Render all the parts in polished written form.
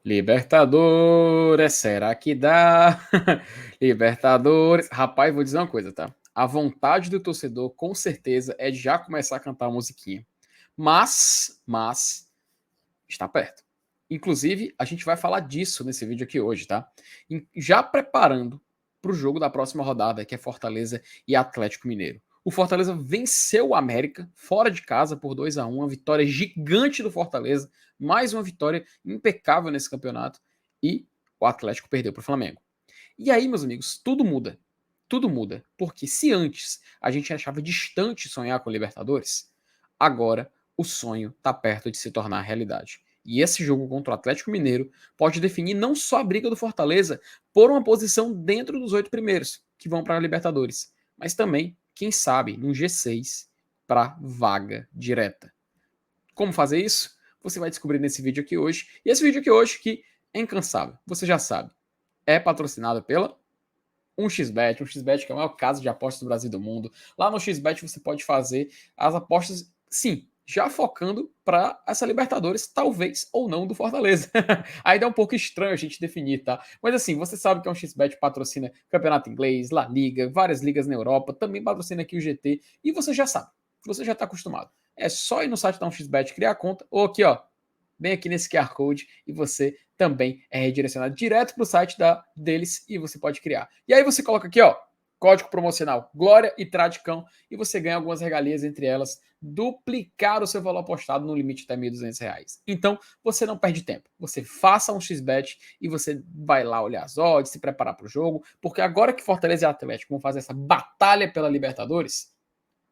Libertadores, será que dá? Libertadores. Rapaz, vou dizer uma coisa, tá? A vontade do torcedor, com certeza, é de já começar a cantar a musiquinha. Mas, está perto. Inclusive, a gente vai falar disso nesse vídeo aqui hoje, tá? Já preparando para o jogo da próxima rodada, que é Fortaleza e Atlético Mineiro. O Fortaleza venceu o América fora de casa por 2-1, uma vitória gigante do Fortaleza, mais uma vitória impecável nesse campeonato, e o Atlético perdeu para o Flamengo. E aí, meus amigos, tudo muda. Tudo muda. Porque se antes a gente achava distante sonhar com Libertadores, agora o sonho está perto de se tornar realidade. E esse jogo contra o Atlético Mineiro pode definir não só a briga do Fortaleza por uma posição dentro dos 8 primeiros, que vão para a Libertadores, mas também, quem sabe, no G6 para vaga direta. Como fazer isso? Você vai descobrir nesse vídeo aqui hoje. E esse vídeo aqui hoje que é incansável, você já sabe, é patrocinado pela 1xBet. 1xBet que é o maior caso de apostas do Brasil e do mundo. Lá no XBet você pode fazer as apostas, sim, já focando para essa Libertadores, talvez ou não do Fortaleza. Ainda é um pouco estranho a gente definir, tá? Mas assim, você sabe que a 1xBet patrocina Campeonato Inglês, La Liga, várias ligas na Europa, também patrocina aqui o GT, e você já sabe, você já está acostumado. É só ir no site da 1xBet, criar a conta, ou aqui, ó, bem aqui nesse QR Code, e você também é redirecionado direto para o site deles e você pode criar. E aí você coloca aqui, ó, código promocional Glória e Tradicão, e você ganha algumas regalias, entre elas duplicar o seu valor apostado no limite até R$ 1.200. Então, você não perde tempo. Você faça um XBet e você vai lá olhar as odds, se preparar para o jogo, porque agora que Fortaleza e Atlético vão fazer essa batalha pela Libertadores,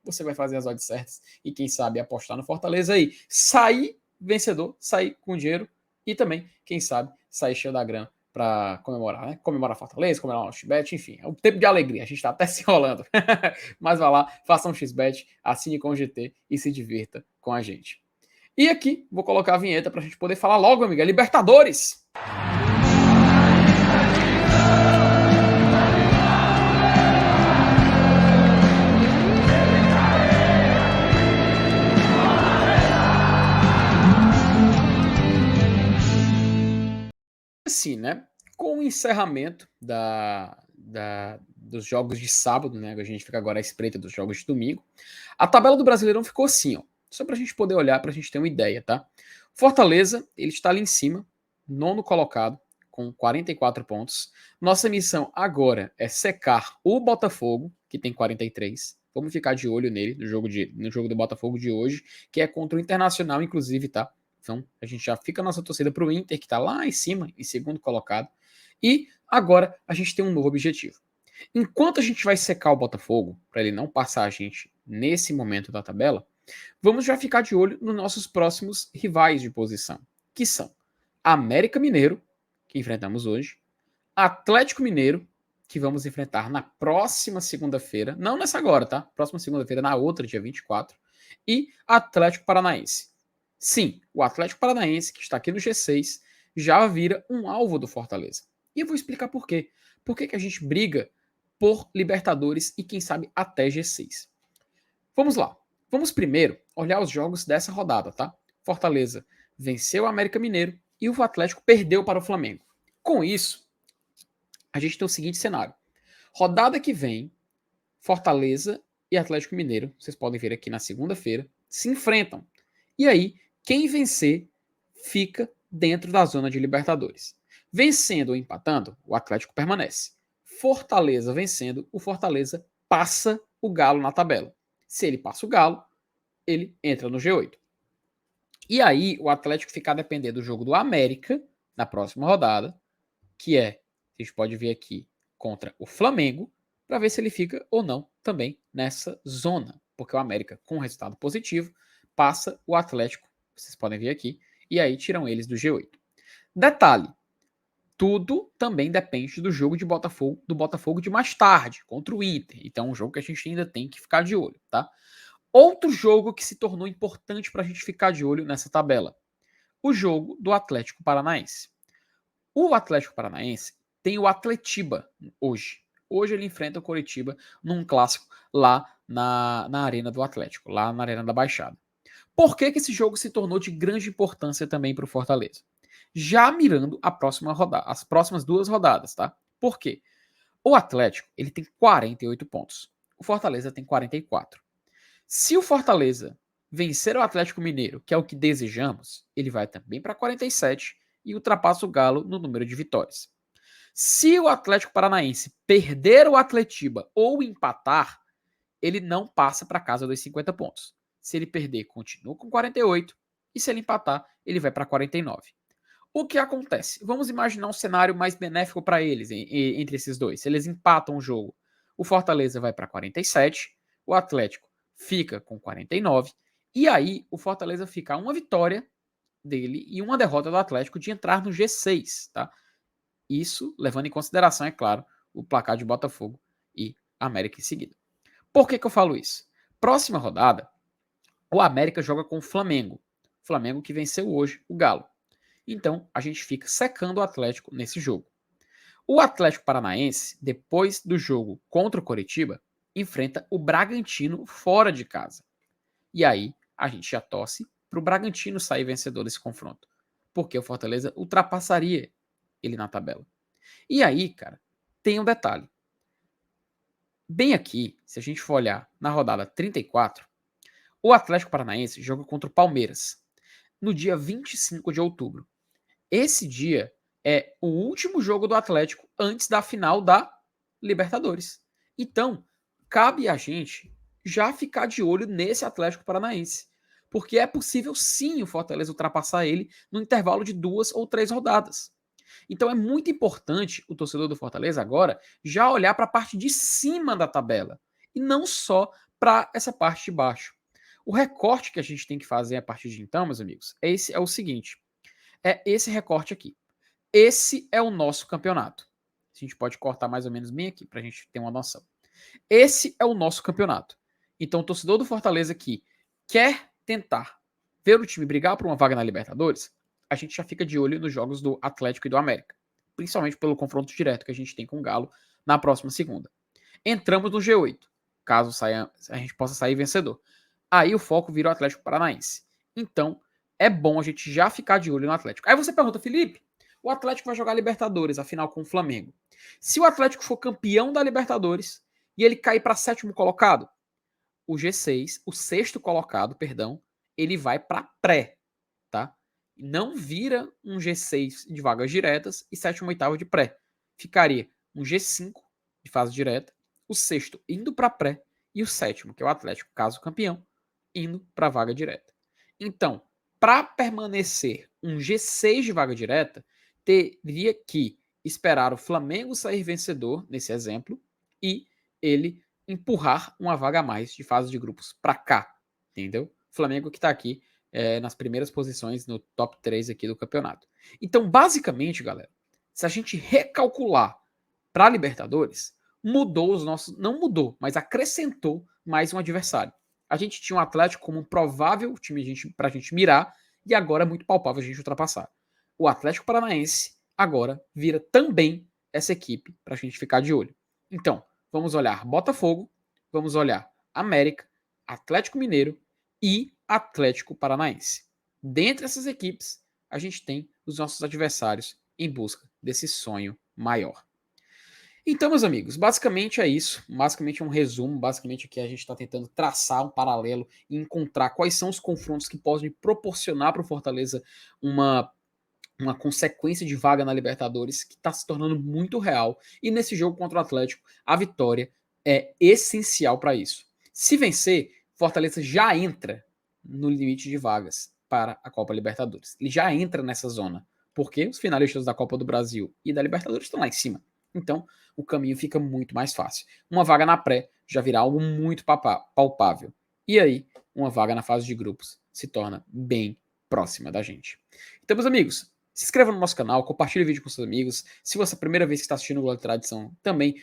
você vai fazer as odds certas e quem sabe apostar no Fortaleza aí, sair vencedor, sair com dinheiro e também, quem sabe, sair cheio da grana para comemorar, né? Comemorar Fortaleza, comemorar um XBet, enfim, é um tempo de alegria, a gente tá até se enrolando. Mas vá lá, faça um XBet, assine com o GT e se divirta com a gente. E aqui, vou colocar a vinheta pra gente poder falar logo, amiga, Libertadores! Assim, né? Com o encerramento dos jogos de sábado, né? A gente fica agora à espreita dos jogos de domingo. A tabela do Brasileirão ficou assim, ó. Só pra gente poder olhar, pra gente ter uma ideia, tá? Fortaleza, ele está ali em cima, nono colocado, com 44 pontos. Nossa missão agora é secar o Botafogo, que tem 43. Vamos ficar de olho nele, no jogo do Botafogo de hoje, que é contra o Internacional, inclusive, tá? Então, a gente já fica a nossa torcida para o Inter, que está lá em cima, em segundo colocado. E agora a gente tem um novo objetivo. Enquanto a gente vai secar o Botafogo, para ele não passar a gente nesse momento da tabela, vamos já ficar de olho nos nossos próximos rivais de posição, que são América Mineiro, que enfrentamos hoje, Atlético Mineiro, que vamos enfrentar na próxima segunda-feira, não nessa agora, tá? Próxima segunda-feira, na outra, dia 24, e Atlético Paranaense. Sim, o Atlético Paranaense, que está aqui no G6, já vira um alvo do Fortaleza. E eu vou explicar por quê. Por que a gente briga por Libertadores e, quem sabe, até G6. Vamos lá. Vamos primeiro olhar os jogos dessa rodada, tá? Fortaleza venceu o América Mineiro e o Atlético perdeu para o Flamengo. Com isso, a gente tem o seguinte cenário. Rodada que vem, Fortaleza e Atlético Mineiro, vocês podem ver aqui na segunda-feira, se enfrentam. E aí, quem vencer fica dentro da zona de Libertadores. Vencendo ou empatando, o Atlético permanece. Fortaleza vencendo, o Fortaleza passa o Galo na tabela. Se ele passa o Galo, ele entra no G8. E aí, o Atlético fica a depender do jogo do América na próxima rodada, que é, a gente pode ver aqui, contra o Flamengo, para ver se ele fica ou não também nessa zona. Porque o América, com resultado positivo, passa o Atlético, vocês podem ver aqui, e aí tiram eles do G8. Detalhe, tudo também depende do jogo do Botafogo de mais tarde, contra o Inter. Então é um jogo que a gente ainda tem que ficar de olho, tá? Outro jogo que se tornou importante para a gente ficar de olho nessa tabela, o jogo do Atlético Paranaense. O Atlético Paranaense tem o Atletiba hoje. Hoje ele enfrenta o Coritiba num clássico lá na Arena do Atlético, lá na Arena da Baixada. Por que esse jogo se tornou de grande importância também para o Fortaleza? já mirando as próximas 2 rodadas, tá? Por quê? O Atlético, ele tem 48 pontos. O Fortaleza tem 44. Se o Fortaleza vencer o Atlético Mineiro, que é o que desejamos, ele vai também para 47 e ultrapassa o Galo no número de vitórias. Se o Atlético Paranaense perder o Atletiba ou empatar, ele não passa para casa dos 50 pontos. Se ele perder, continua com 48 e se ele empatar, ele vai para 49. O que acontece? Vamos imaginar um cenário mais benéfico para eles entre esses dois. Se eles empatam o jogo, o Fortaleza vai para 47, o Atlético fica com 49, e aí o Fortaleza fica a uma vitória dele e uma derrota do Atlético de entrar no G6, tá? Isso levando em consideração, é claro, o placar de Botafogo e América em seguida. Por que eu falo isso? Próxima rodada, o América joga com o Flamengo. O Flamengo que venceu hoje o Galo. Então, a gente fica secando o Atlético nesse jogo. O Atlético Paranaense, depois do jogo contra o Coritiba, enfrenta o Bragantino fora de casa. E aí, a gente já torce para o Bragantino sair vencedor desse confronto. Porque o Fortaleza ultrapassaria ele na tabela. E aí, cara, tem um detalhe. Bem aqui, se a gente for olhar na rodada 34, o Atlético Paranaense joga contra o Palmeiras no dia 25 de outubro. Esse dia é o último jogo do Atlético antes da final da Libertadores. Então, cabe a gente já ficar de olho nesse Atlético Paranaense. Porque é possível sim o Fortaleza ultrapassar ele no intervalo de 2 ou 3 rodadas. Então é muito importante o torcedor do Fortaleza agora já olhar para a parte de cima da tabela e não só para essa parte de baixo. O recorte que a gente tem que fazer a partir de então, meus amigos, é o seguinte: é esse recorte aqui. Esse é o nosso campeonato. A gente pode cortar mais ou menos bem aqui para a gente ter uma noção. Esse é o nosso campeonato. Então, o torcedor do Fortaleza que quer tentar ver o time brigar por uma vaga na Libertadores, a gente já fica de olho nos jogos do Atlético e do América. Principalmente pelo confronto direto que a gente tem com o Galo na próxima segunda. Entramos no G8, caso a gente possa sair vencedor. Aí o foco vira o Atlético Paranaense. Então, é bom a gente já ficar de olho no Atlético. Aí você pergunta, Felipe, o Atlético vai jogar Libertadores, afinal com o Flamengo. Se o Atlético for campeão da Libertadores e ele cair para sétimo colocado, o G6, o sexto colocado, perdão, ele vai para pré, tá? Não vira um G6 de vagas diretas e sétimo oitavo de pré. Ficaria um G5 de fase direta, o sexto indo para pré e o sétimo, que é o Atlético, caso campeão, indo para vaga direta. Então, para permanecer um G6 de vaga direta, teria que esperar o Flamengo sair vencedor, nesse exemplo, e ele empurrar uma vaga a mais de fase de grupos para cá, entendeu? Flamengo que está aqui nas primeiras posições no top 3 aqui do campeonato. Então, basicamente, galera, se a gente recalcular para a Libertadores, mudou os nossos. Não mudou, mas acrescentou mais um adversário. A gente tinha um Atlético como um provável time para a gente mirar, e agora é muito palpável a gente ultrapassar. O Atlético Paranaense agora vira também essa equipe para a gente ficar de olho. Então, vamos olhar Botafogo, vamos olhar América, Atlético Mineiro e Atlético Paranaense. Dentre essas equipes, a gente tem os nossos adversários em busca desse sonho maior. Então, meus amigos, basicamente é isso. Basicamente é um resumo. Basicamente aqui a gente está tentando traçar um paralelo e encontrar quais são os confrontos que podem proporcionar para o Fortaleza uma consequência de vaga na Libertadores que está se tornando muito real. E nesse jogo contra o Atlético, a vitória é essencial para isso. Se vencer, Fortaleza já entra no limite de vagas para a Copa Libertadores. Ele já entra nessa zona, porque os finalistas da Copa do Brasil e da Libertadores estão lá em cima. Então, o caminho fica muito mais fácil. Uma vaga na pré já virá algo muito palpável. E aí, uma vaga na fase de grupos se torna bem próxima da gente. Então, meus amigos, se inscreva no nosso canal, compartilhe o vídeo com seus amigos. Se você é a primeira vez que está assistindo o Globo de Tradição, também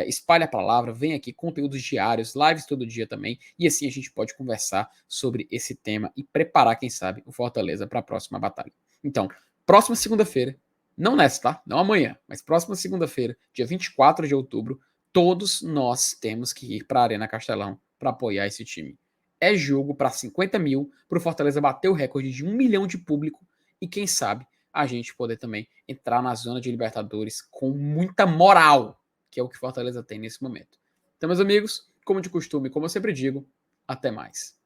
espalhe a palavra, vem aqui, conteúdos diários, lives todo dia também. E assim a gente pode conversar sobre esse tema e preparar, quem sabe, o Fortaleza para a próxima batalha. Então, próxima segunda-feira, não nessa, tá? Não amanhã, mas próxima segunda-feira, dia 24 de outubro, todos nós temos que ir para a Arena Castelão para apoiar esse time. É jogo para 50 mil, para o Fortaleza bater o recorde de 1 milhão de público e quem sabe a gente poder também entrar na zona de Libertadores com muita moral, que é o que Fortaleza tem nesse momento. Então, meus amigos, como de costume, como eu sempre digo, até mais.